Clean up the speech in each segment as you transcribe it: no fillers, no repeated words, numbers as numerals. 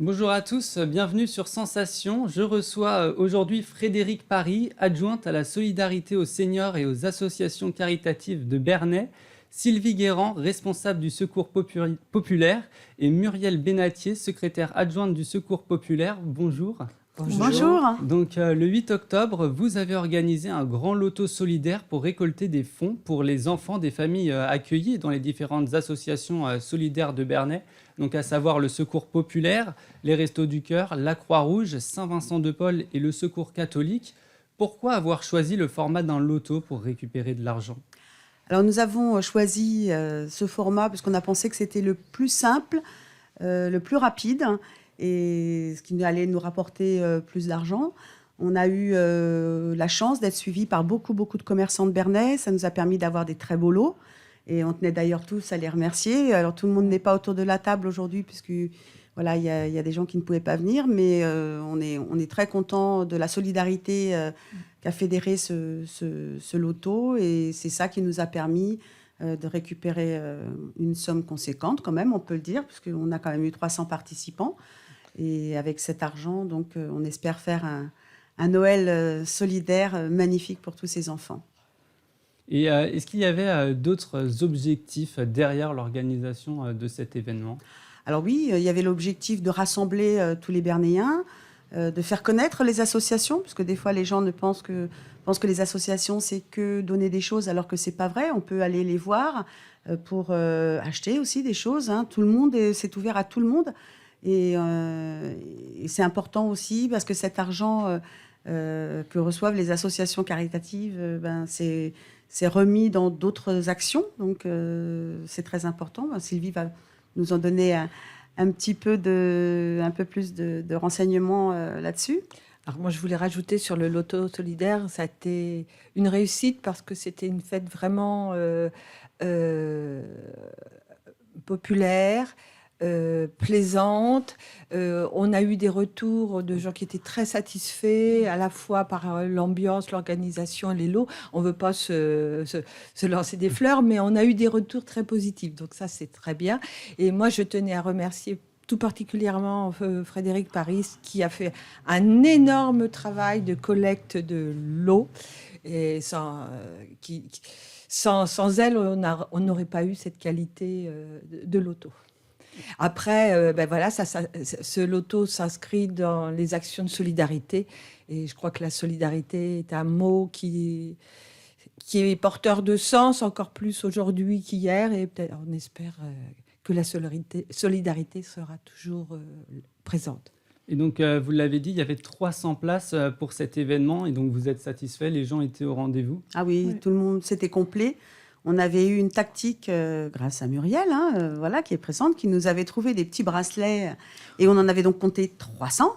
Bonjour à tous, bienvenue sur Sensation. Je reçois aujourd'hui Frédéric Paris, adjointe à la solidarité aux seniors et aux associations caritatives de Bernay, Sylvie Guérand, responsable du Secours populaire, et Muriel Benatier, secrétaire adjointe du Secours populaire. Bonjour. Bonjour. Donc, le 8 octobre, vous avez organisé un grand loto solidaire pour récolter des fonds pour les enfants des familles accueillies dans les différentes associations solidaires de Bernay, donc à savoir le Secours populaire, les Restos du Cœur, la Croix-Rouge, Saint-Vincent-de-Paul et le Secours catholique. Pourquoi avoir choisi le format d'un loto pour récupérer de l'argent? Alors nous avons choisi ce format parce qu'on a pensé que c'était le plus simple, le plus rapide et ce qui allait nous rapporter plus d'argent. On a eu la chance d'être suivis par beaucoup de commerçants de Bernay. Ça nous a permis d'avoir des très beaux lots et on tenait d'ailleurs tous à les remercier. Alors tout le monde n'est pas autour de la table aujourd'hui puisque voilà, il y a des gens qui ne pouvaient pas venir, mais on est très content de la solidarité qu'a fédéré ce loto et c'est ça qui nous a permis de récupérer une somme conséquente quand même, on peut le dire, puisqu'on a quand même eu 300 participants. Et avec cet argent, donc, on espère faire un Noël solidaire magnifique pour tous ces enfants. Et est-ce qu'il y avait d'autres objectifs derrière l'organisation de cet événement? Alors oui, il y avait l'objectif de rassembler tous les Bernéens, de faire connaître les associations, parce que des fois les gens pensent que les associations c'est que donner des choses, alors que c'est pas vrai. On peut aller les voir pour acheter aussi des choses. Hein. Tout le monde c'est ouvert à tout le monde, et c'est important aussi parce que cet argent que reçoivent les associations caritatives, c'est remis dans d'autres actions. Donc c'est très important. Sylvie va nous en donner un peu plus de renseignements là-dessus. Alors moi, je voulais rajouter sur le loto solidaire, ça a été une réussite parce que c'était une fête vraiment euh, populaire, plaisante. On a eu des retours de gens qui étaient très satisfaits, à la fois par l'ambiance, l'organisation et les lots. On ne veut pas se lancer des fleurs, mais on a eu des retours très positifs. Donc ça, c'est très bien. Et moi, je tenais à remercier tout particulièrement Frédéric Paris, qui a fait un énorme travail de collecte de l'eau. Et sans elle, on n'aurait pas eu cette qualité de loto. Après, voilà, ce loto s'inscrit dans les actions de solidarité. Et je crois que la solidarité est un mot qui est porteur de sens encore plus aujourd'hui qu'hier. Et peut-être, on espère que la solidarité sera toujours présente. Et donc, vous l'avez dit, il y avait 300 places pour cet événement, et donc vous êtes satisfait, les gens étaient au rendez-vous? Ah oui, Oui. tout le monde, c'était complet. On avait eu une tactique grâce à Muriel, voilà, qui est présente, qui nous avait trouvé des petits bracelets, et on en avait donc compté 300.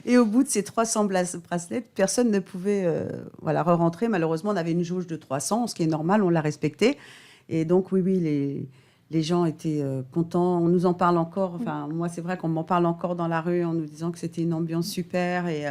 Et au bout de ces 300 bracelets, personne ne pouvait voilà, re-rentrer. Malheureusement, on avait une jauge de 300, ce qui est normal, on l'a respecté. Et donc, oui, les gens étaient contents. On nous en parle encore. Enfin, moi, c'est vrai qu'on m'en parle encore dans la rue en nous disant que c'était une ambiance super. Et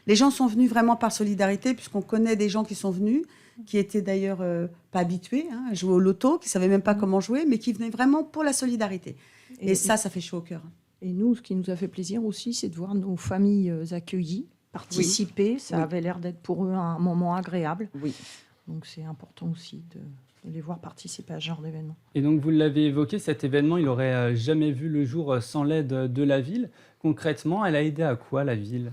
les gens sont venus vraiment par solidarité, puisqu'on connaît des gens qui sont venus, qui étaient d'ailleurs pas habitués à jouer au loto, qui ne savaient même pas comment jouer, mais qui venaient vraiment pour la solidarité. Et ça fait chaud au cœur. Et nous, ce qui nous a fait plaisir aussi, c'est de voir nos familles accueillies, participer. Ça Oui. avait l'air d'être pour eux un moment agréable. Oui. Donc c'est important aussi de les voir participer à ce genre d'événement. Et donc, vous l'avez évoqué, cet événement, il n'aurait jamais vu le jour sans l'aide de la ville. Concrètement, elle a aidé à quoi, la ville?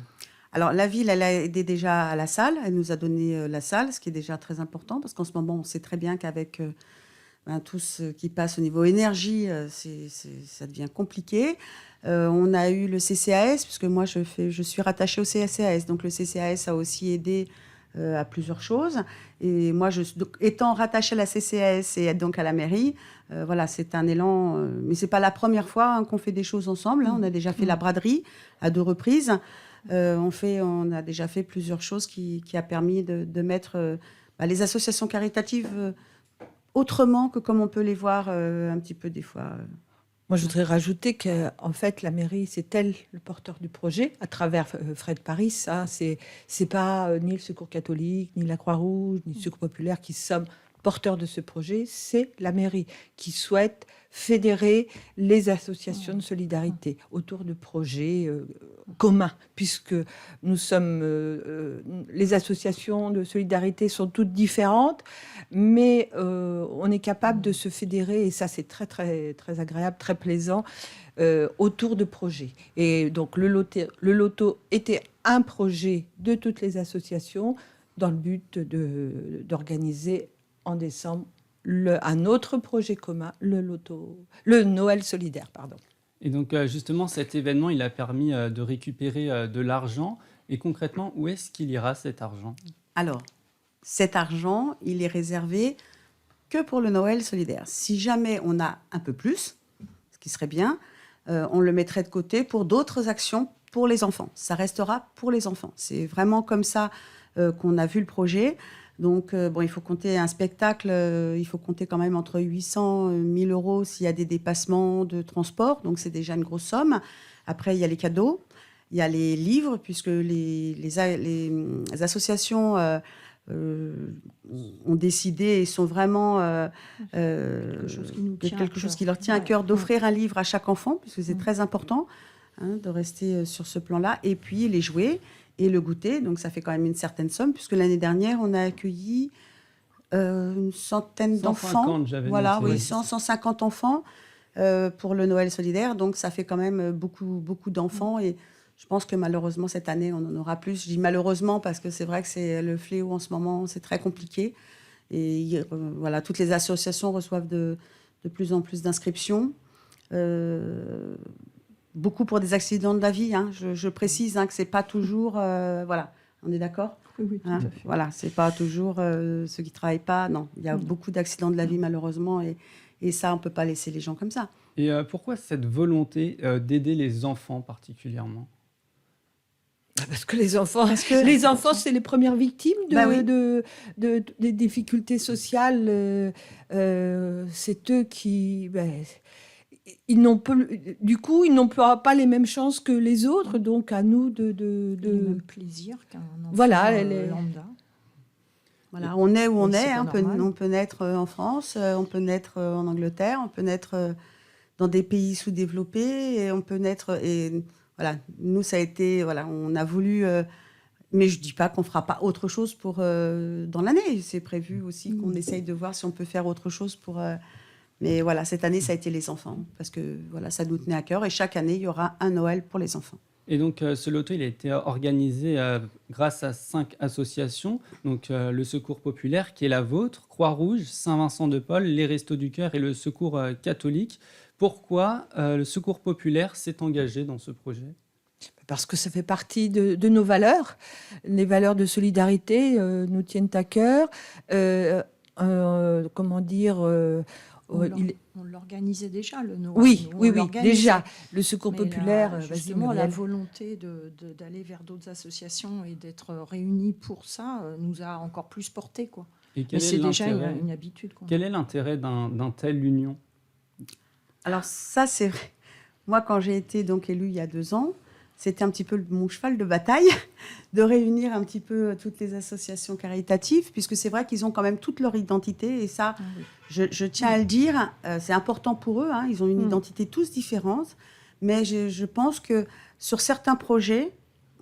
Alors, la ville, elle a aidé déjà à la salle. Elle nous a donné la salle, ce qui est déjà très important, parce qu'en ce moment, on sait très bien qu'avec tout ce qui passe au niveau énergie, ça devient compliqué. On a eu le CCAS, puisque moi, je suis rattachée au CCAS. Donc, le CCAS a aussi aidé à plusieurs choses. Et moi, donc, étant rattachée à la CCAS et donc à la mairie, voilà, c'est un élan. Mais ce n'est pas la première fois qu'on fait des choses ensemble. On a déjà fait la braderie à 2 reprises. On a déjà fait plusieurs choses qui a permis de mettre les associations caritatives autrement que comme on peut les voir un petit peu des fois. Moi, je voudrais rajouter qu'en fait, la mairie, c'est elle le porteur du projet, à travers Fred Paris. Ça, c'est pas ni le Secours catholique, ni la Croix-Rouge, ni le Secours populaire qui sommes porteur de ce projet, c'est la mairie qui souhaite fédérer les associations de solidarité autour de projets communs, puisque nous sommes les associations de solidarité sont toutes différentes, mais on est capable de se fédérer, et ça c'est très très très agréable, très plaisant, autour de projets. Et donc le loto était un projet de toutes les associations dans le but d'organiser en décembre un autre projet commun, le Noël solidaire, pardon. Et donc justement, cet événement, il a permis de récupérer de l'argent. Et concrètement, où est-ce qu'il ira cet argent? Alors, cet argent, il est réservé que pour le Noël solidaire. Si jamais on a un peu plus, ce qui serait bien, on le mettrait de côté pour d'autres actions pour les enfants. Ça restera pour les enfants. C'est vraiment comme ça qu'on a vu le projet. Donc, il faut compter un spectacle, il faut compter quand même entre 800 et 1000 euros s'il y a des dépassements de transport. Donc, c'est déjà une grosse somme. Après, il y a les cadeaux, il y a les livres, puisque les associations ont décidé et sont vraiment quelque chose qui leur tient à cœur d'offrir un livre à chaque enfant, puisque c'est très important de rester sur ce plan-là. Et puis, les jouets et le goûter, donc ça fait quand même une certaine somme, puisque l'année dernière, on a accueilli une centaine d'enfants. Voilà, oui, 150 enfants pour le Noël solidaire, donc ça fait quand même beaucoup, beaucoup d'enfants, et je pense que malheureusement, cette année, on en aura plus. Je dis malheureusement parce que c'est vrai que c'est le fléau en ce moment, c'est très compliqué, et voilà, toutes les associations reçoivent de plus en plus d'inscriptions. Beaucoup pour des accidents de la vie. Je précise que c'est pas toujours... voilà, on est d'accord? Oui, tout à fait. Voilà, c'est pas toujours ceux qui travaillent pas. Non, il y a beaucoup d'accidents de la vie, malheureusement, et ça, on peut pas laisser les gens comme ça. Et pourquoi cette volonté d'aider les enfants particulièrement? Parce que les enfants, c'est les premières victimes des difficultés sociales. C'est eux qui... ils n'ont pas les mêmes chances que les autres, donc à nous de le même plaisir qu'un enfant lambda. Voilà, on est où on est. On peut naître en France, on peut naître en Angleterre, on peut naître dans des pays sous-développés, et on peut naître... Et voilà, nous, ça a été... Voilà, on a voulu... mais je ne dis pas qu'on ne fera pas autre chose dans l'année. C'est prévu aussi qu'on essaye de voir si on peut faire autre chose pour... mais voilà, cette année, ça a été les enfants, parce que voilà, ça nous tenait à cœur. Et chaque année, il y aura un Noël pour les enfants. Et donc, ce loto, il a été organisé grâce à 5 associations. Donc, le Secours populaire, qui est la vôtre, Croix-Rouge, Saint-Vincent-de-Paul, les Restos du Cœur et le Secours catholique. Pourquoi le Secours populaire s'est engagé dans ce projet? Parce que ça fait partie de nos valeurs. Les valeurs de solidarité nous tiennent à cœur. Comment dire on l'organisait déjà, le Noël. Oui, déjà. Le Secours populaire, justement, la volonté d'aller vers d'autres associations et d'être réunis pour ça nous a encore plus porté, quoi. Mais c'est déjà une habitude. Quel est l'intérêt d'un tel union? Alors ça, c'est vrai. Moi, quand j'ai été donc élue il y a 2 ans, c'était un petit peu mon cheval de bataille de réunir un petit peu toutes les associations caritatives, puisque c'est vrai qu'ils ont quand même toute leur identité, et ça, je tiens à le dire, c'est important pour eux. Ils ont une identité tous différente, mais je pense que sur certains projets,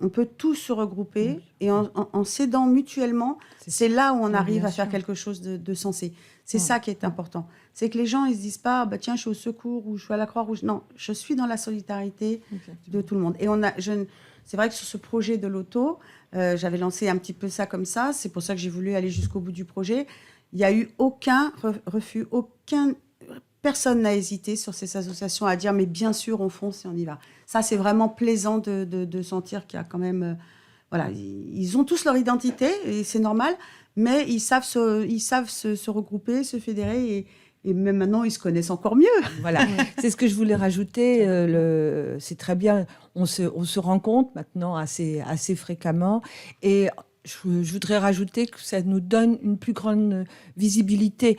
on peut tous se regrouper, et en s'aidant mutuellement, c'est là où on arrive à faire quelque chose de sensé. C'est ça qui est important. C'est que les gens, ils se disent pas, tiens, je suis au Secours ou je suis à la Croix-Rouge. Non, je suis dans la solidarité de tout le monde. Et c'est vrai que sur ce projet de loto, j'avais lancé un petit peu ça comme ça. C'est pour ça que j'ai voulu aller jusqu'au bout du projet. Il n'y a eu aucun refus, personne n'a hésité sur ces associations à dire, mais bien sûr, on fonce et on y va. Ça, c'est vraiment plaisant de sentir qu'il y a quand même... voilà, ils ont tous leur identité, et c'est normal, mais ils savent se regrouper, se fédérer, et même maintenant, ils se connaissent encore mieux. Voilà, c'est ce que je voulais rajouter. C'est très bien, on se rencontre maintenant assez fréquemment, et je voudrais rajouter que ça nous donne une plus grande visibilité.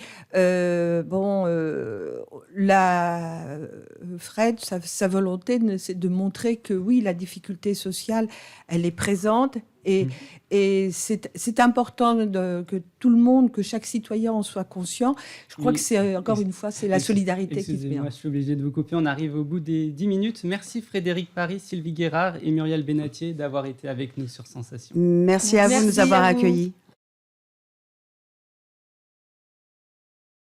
Fred, sa volonté, c'est de montrer que oui, la difficulté sociale, elle est présente, Et c'est important que tout le monde, que chaque citoyen en soit conscient. Je crois que c'est, encore une fois, c'est la solidarité qui se Excusez-moi, vient. je suis obligé de vous couper. On arrive au bout des 10 minutes. Merci Frédéric Paris, Sylvie Guérard et Muriel Benatier d'avoir été avec nous sur Sensation. Merci à vous de nous Merci avoir à vous. accueillis.